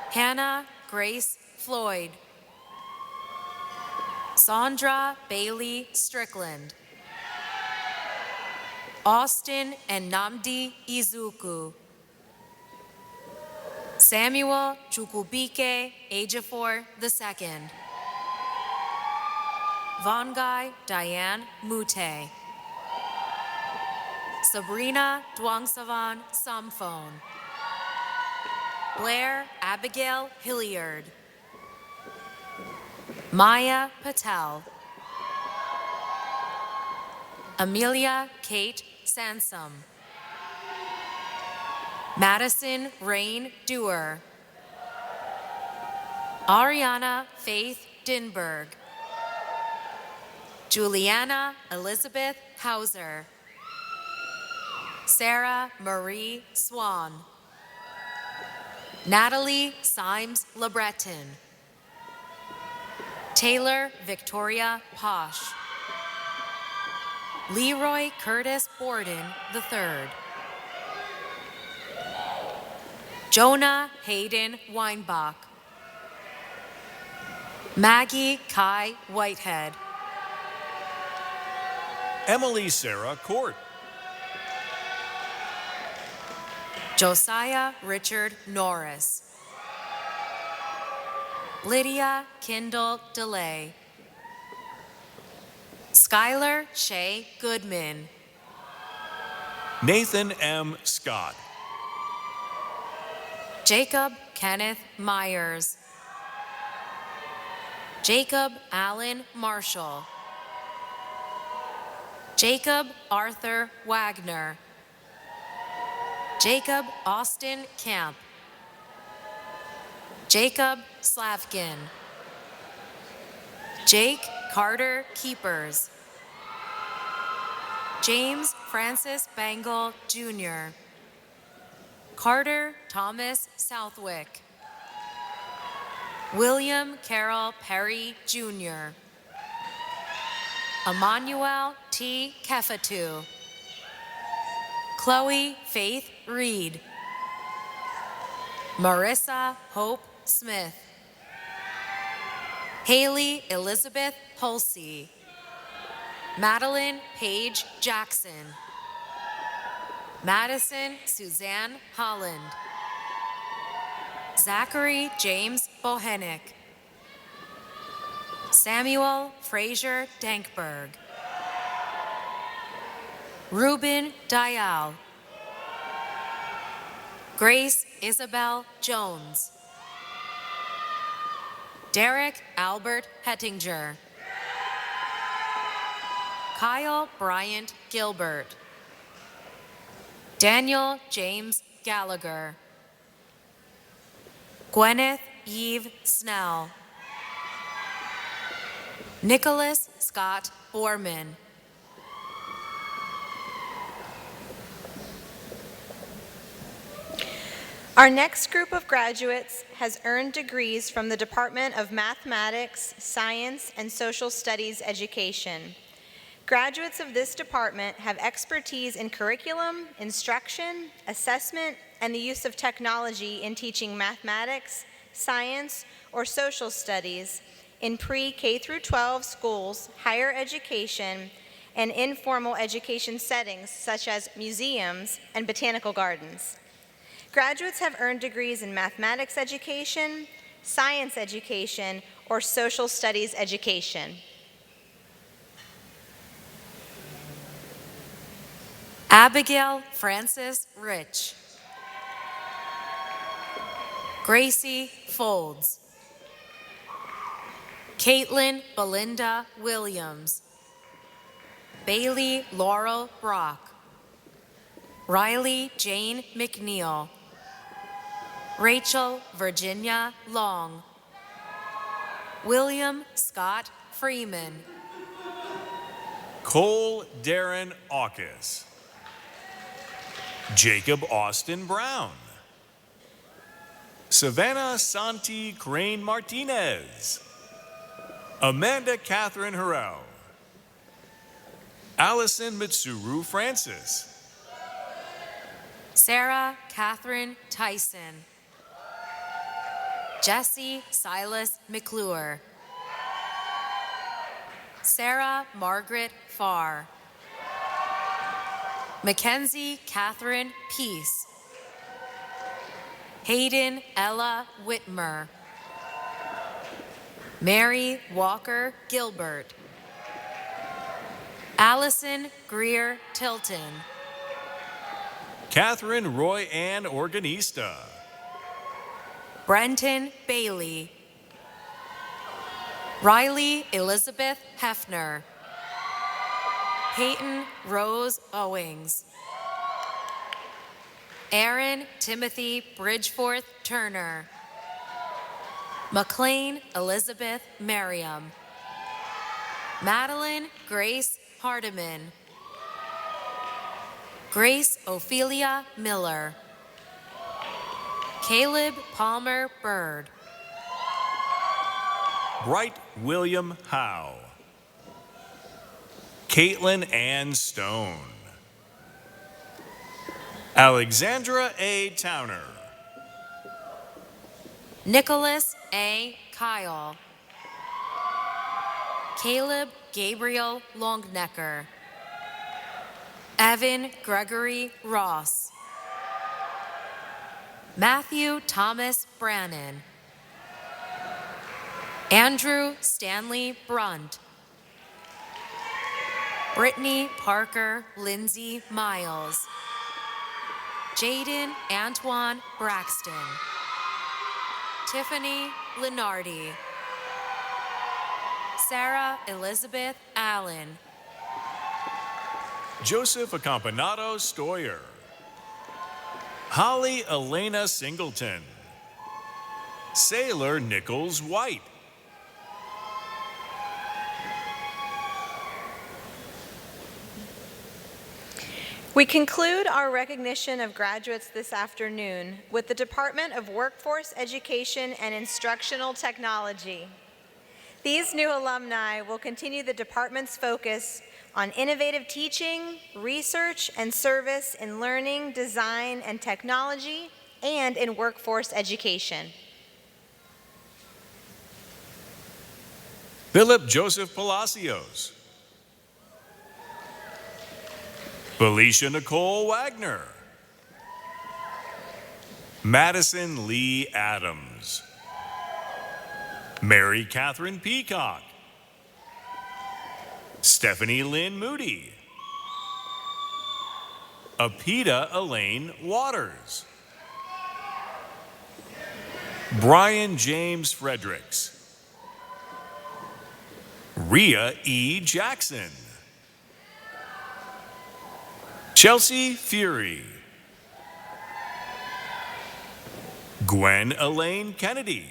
S4: Hannah Grace Floyd. Sandra Bailey Strickland. Austin and Namdi Izuku. Samuel Chukubike Ejiofor II. Vongai Diane Mute. Sabrina Dwangsavan Samphone. Blair Abigail Hilliard. Maya Patel. Amelia Kate Sansom. Madison Rain Dewar. Ariana Faith Dinberg. Juliana Elizabeth Hauser. Sarah Marie Swan. Natalie Symes LeBreton. Taylor Victoria Posh. Leroy Curtis Borden III. Jonah Hayden Weinbach. Maggie Kai Whitehead.
S5: Emily Sarah Court.
S4: Josiah Richard Norris. Lydia Kindle DeLay. Skylar Shea Goodman.
S5: Nathan M. Scott.
S4: Jacob Kenneth Myers. Jacob Allen Marshall. Jacob Arthur Wagner. Jacob Austin Camp. Jacob Slavkin. Jake Carter Keepers. James Francis Bangle, Jr. Carter Thomas Southwick. William Carroll Perry, Jr. Emmanuel T. Kefatu. Chloe Faith Reed. Marissa Hope Smith. Haley Elizabeth Hulsey. Madeline Paige Jackson. Madison Suzanne Holland. Zachary James Bohenick. Samuel Fraser Dankberg. Ruben Dial. Grace Isabel Jones. Derek Albert Hettinger. Kyle Bryant Gilbert. Daniel James Gallagher. Gwyneth Eve Snell. Nicholas Scott Borman.
S3: Our next group of graduates has earned degrees from the Department of Mathematics, Science, and Social Studies Education. Graduates of this department have expertise in curriculum, instruction, assessment, and the use of technology in teaching mathematics, science, or social studies in pre-K through 12 schools, higher education, and informal education settings such as museums and botanical gardens. Graduates have earned degrees in mathematics education, science education, or social studies education.
S4: Abigail Frances Rich. Gracie Folds. Caitlin Belinda Williams. Bailey Laurel Brock. Riley Jane McNeil. Rachel Virginia Long. William Scott Freeman.
S5: Cole Darren Aukus. Jacob Austin Brown. Savannah Santi Crane Martinez. Amanda Catherine Harrell. Allison Mitsuru Francis.
S4: Sarah Catherine Tyson. Jesse Silas McClure. Sarah Margaret Farr. Mackenzie Catherine Peace. Hayden Ella Whitmer. Mary Walker Gilbert. Allison Greer Tilton.
S5: Catherine Roy Ann Organista.
S4: Brenton Bailey. Riley Elizabeth Hefner. Peyton Rose Owings. Aaron Timothy Bridgeforth Turner. McLean Elizabeth Merriam. Madeline Grace Hardiman. Grace Ophelia Miller. Caleb Palmer Bird.
S5: Bright William Howe. Caitlin Ann Stone. Alexandra A. Towner.
S4: Nicholas A. Kyle. Caleb Gabriel Longnecker. Evan Gregory Ross. Matthew Thomas Brannon. Andrew Stanley Brunt. Brittany Parker Lindsay Miles. Jaden Antoine Braxton. Tiffany Lenardi. Sarah Elizabeth Allen.
S5: Joseph Acampanado Stoyer. Holly Elena Singleton. Sailor Nichols White.
S3: We conclude our recognition of graduates this afternoon with the Department of Workforce Education and Instructional Technology. These new alumni will continue the department's focus on innovative teaching, research, and service in learning, design, and technology, and in workforce education.
S5: Philip Joseph Palacios. Felicia Nicole Wagner. Madison Lee Adams. Mary Catherine Peacock. Stephanie Lynn Moody. Apita Elaine Waters. Brian James Fredericks. Rhea E. Jackson. Chelsea Fury. Gwen Elaine Kennedy.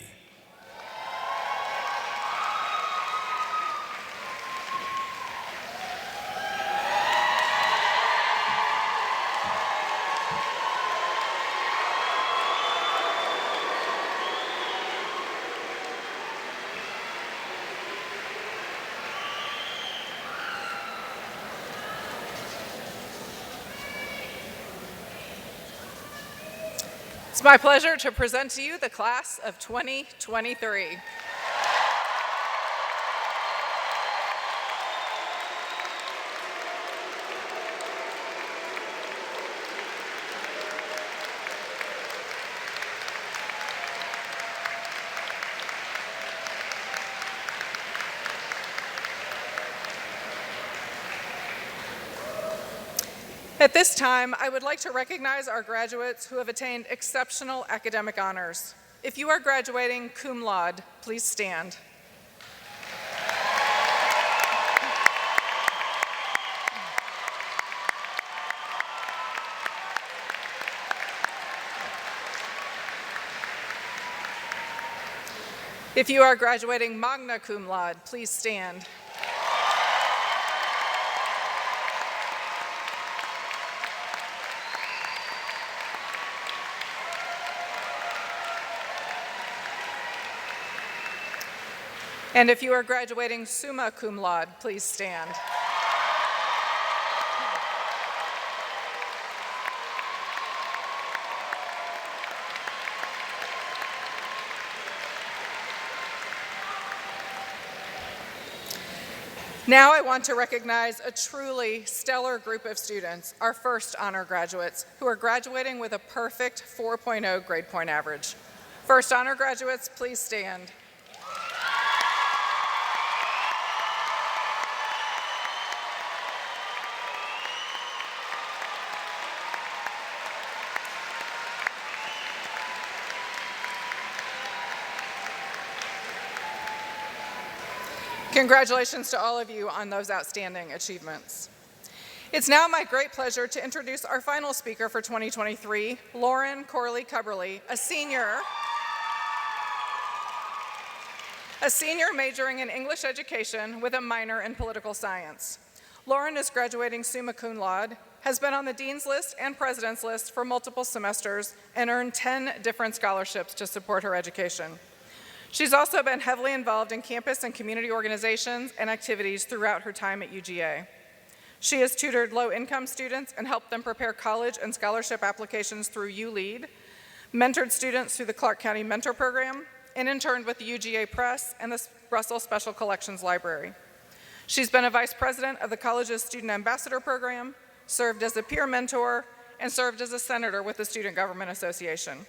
S1: It's my pleasure to present to you the class of 2023. At this time, I would like to recognize our graduates who have attained exceptional academic honors. If you are graduating cum laude, please stand. If you are graduating magna cum laude, please stand. And if you are graduating summa cum laude, please stand. Now I want to recognize a truly stellar group of students, our first honor graduates, who are graduating with a perfect 4.0 grade point average. First honor graduates, please stand. Congratulations to all of you on those outstanding achievements. It's now my great pleasure to introduce our final speaker for 2023, Lauren Corley Cubberly, a senior majoring in English education with a minor in political science. Lauren is graduating summa cum laude, has been on the Dean's List and President's List for multiple semesters, and earned 10 different scholarships to support her education. She's also been heavily involved in campus and community organizations and activities throughout her time at UGA. She has tutored low-income students and helped them prepare college and scholarship applications through ULEAD, mentored students through the Clark County Mentor Program, and interned with the UGA Press and the Russell Special Collections Library. She's been a vice president of the college's Student Ambassador Program, served as a peer mentor, and served as a senator with the Student Government Association.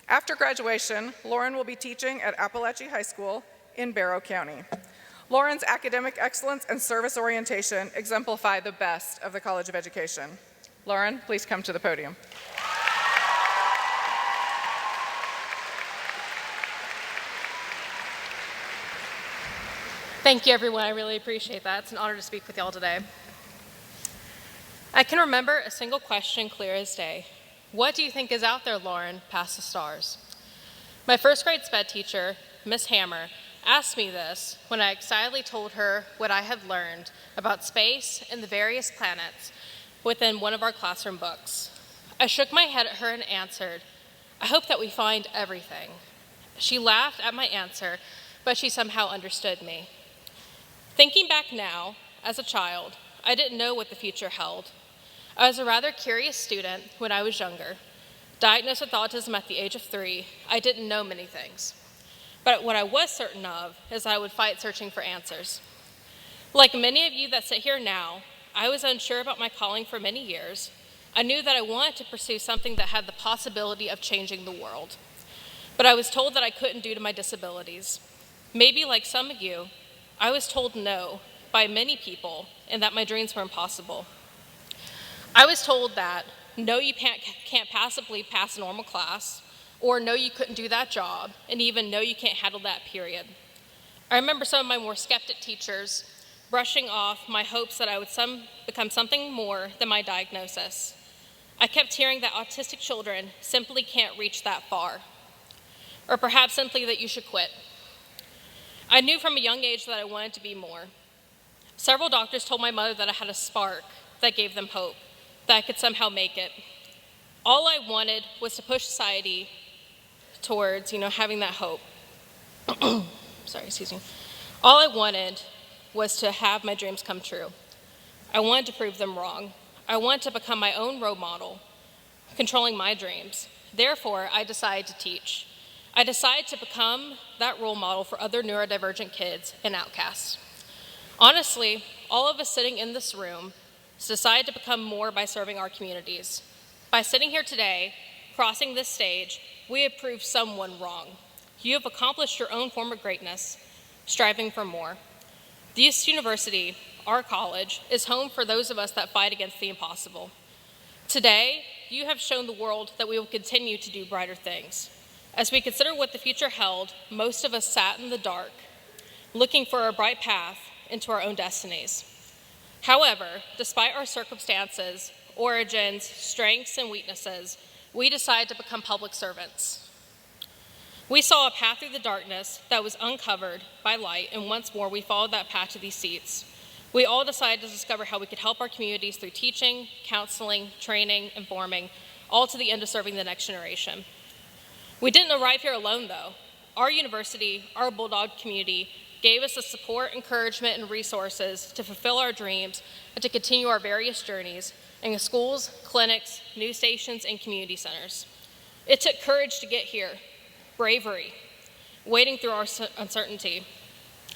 S1: After graduation, Lauren will be teaching at Appalachia High School in Barrow County. Lauren's academic excellence and service orientation exemplify the best of the College of Education. Lauren, please come to the podium.
S6: Thank you, everyone. I really appreciate that. It's an honor to speak with y'all today. I can remember a single question clear as day. What do you think is out there, Lauren, past the stars? My first grade SPED teacher, Miss Hammer, asked me this when I excitedly told her what I had learned about space and the various planets within one of our classroom books. I shook my head at her and answered, "I hope that we find everything." She laughed at my answer, but she somehow understood me. Thinking back now, as a child, I didn't know what the future held. I was a rather curious student when I was younger. Diagnosed with autism at the age of 3, I didn't know many things. But what I was certain of is I would fight searching for answers. Like many of you that sit here now, I was unsure about my calling for many years. I knew that I wanted to pursue something that had the possibility of changing the world. But I was told that I couldn't due to my disabilities. Maybe like some of you, I was told no by many people and that my dreams were impossible. I was told that no, you can't possibly pass a normal class, or no, you couldn't do that job, and even no, you can't handle that period. I remember some of my more skeptic teachers brushing off my hopes that I would become something more than my diagnosis. I kept hearing that autistic children simply can't reach that far, or perhaps simply that you should quit. I knew from a young age that I wanted to be more. Several doctors told my mother that I had a spark that gave them hope, that I could somehow make it. All I wanted was to push society towards, having that hope. All I wanted was to have my dreams come true. I wanted to prove them wrong. I wanted to become my own role model, controlling my dreams. Therefore, I decided to teach. I decided to become that role model for other neurodivergent kids and outcasts. Honestly, all of us sitting in this room decided to become more by serving our communities. By sitting here today, crossing this stage, we have proved someone wrong. You have accomplished your own form of greatness, striving for more. The Youth University, our college, is home for those of us that fight against the impossible. Today, you have shown the world that we will continue to do brighter things. As we consider what the future held, most of us sat in the dark, looking for a bright path into our own destinies. However, despite our circumstances, origins, strengths, and weaknesses, we decided to become public servants. We saw a path through the darkness that was uncovered by light, and once more we followed that path to these seats. We all decided to discover how we could help our communities through teaching, counseling, training, informing, all to the end of serving the next generation. We didn't arrive here alone, though. Our university, our Bulldog community, gave us the support, encouragement, and resources to fulfill our dreams and to continue our various journeys in schools, clinics, news stations, and community centers. It took courage to get here, bravery, wading through our uncertainty.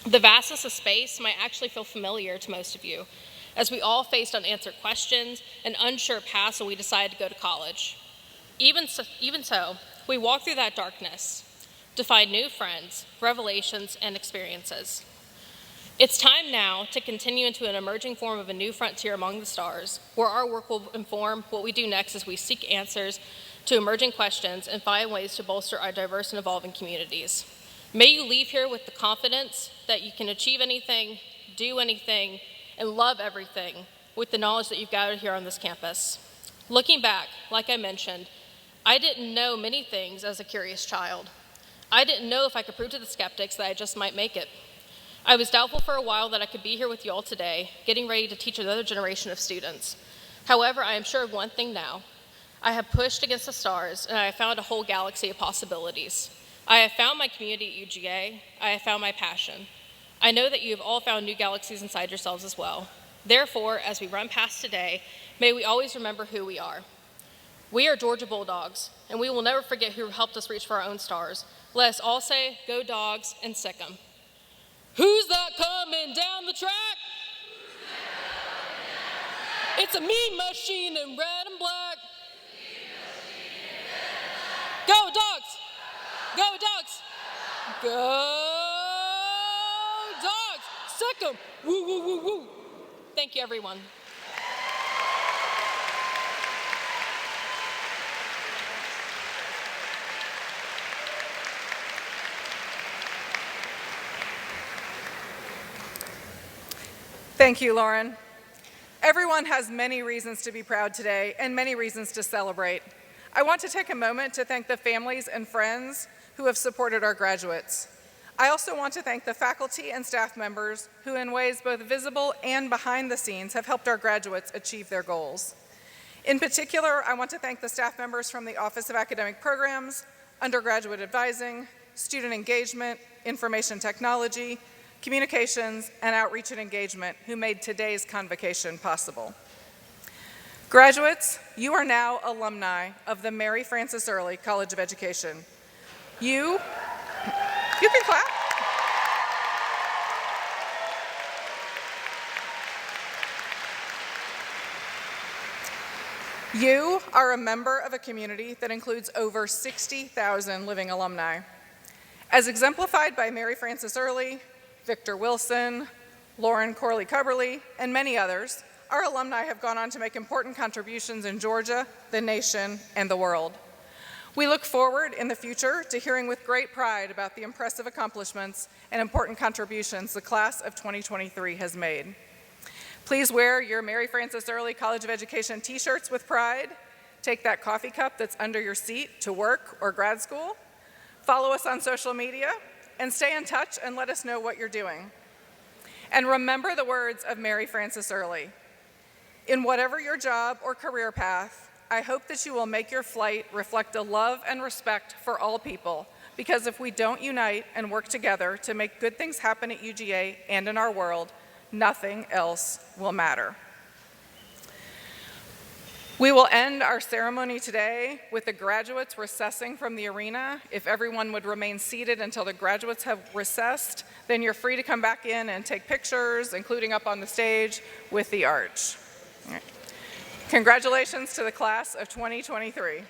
S6: The vastness of space might actually feel familiar to most of you, as we all faced unanswered questions and unsure paths when we decided to go to college. Even so, we walked through that darkness to find new friends, revelations, and experiences. It's time now to continue into an emerging form of a new frontier among the stars, where our work will inform what we do next as we seek answers to emerging questions and find ways to bolster our diverse and evolving communities. May you leave here with the confidence that you can achieve anything, do anything, and love everything with the knowledge that you've gathered here on this campus. Looking back, like I mentioned, I didn't know many things as a curious child. I didn't know if I could prove to the skeptics that I just might make it. I was doubtful for a while that I could be here with you all today, getting ready to teach another generation of students. However, I am sure of one thing now. I have pushed against the stars, and I have found a whole galaxy of possibilities. I have found my community at UGA. I have found my passion. I know that you have all found new galaxies inside yourselves as well. Therefore, as we run past today, may we always remember who we are. We are Georgia Bulldogs, and we will never forget who helped us reach for our own stars. Let us all say, "Go Dogs," and sick 'em. Who's that coming down the track? It's a mean machine in red and black. Go Dogs! Go Dogs! Go Dogs! Sick 'em! Woo, woo, woo, woo. Thank you, everyone.
S1: Thank you, Lauren. Everyone has many reasons to be proud today and many reasons to celebrate. I want to take a moment to thank the families and friends who have supported our graduates. I also want to thank the faculty and staff members who, in ways both visible and behind the scenes, have helped our graduates achieve their goals. In particular, I want to thank the staff members from the Office of Academic Programs, Undergraduate Advising, Student Engagement, Information Technology, Communications, and Outreach and Engagement who made today's convocation possible. Graduates, you are now alumni of the Mary Frances Early College of Education. You can clap. You are a member of a community that includes over 60,000 living alumni. As exemplified by Mary Frances Early, Victor Wilson, Lauren Corley Cubberly, and many others, our alumni have gone on to make important contributions in Georgia, the nation, and the world. We look forward in the future to hearing with great pride about the impressive accomplishments and important contributions the class of 2023 has made. Please wear your Mary Frances Early College of Education t-shirts with pride. Take that coffee cup that's under your seat to work or grad school. Follow us on social media and stay in touch and let us know what you're doing. And remember the words of Mary Frances Early. In whatever your job or career path, I hope that you will make your flight reflect a love and respect for all people, because if we don't unite and work together to make good things happen at UGA and in our world, nothing else will matter. We will end our ceremony today with the graduates recessing from the arena. If everyone would remain seated until the graduates have recessed, then you're free to come back in and take pictures, including up on the stage with the arch. All right. Congratulations to the class of 2023.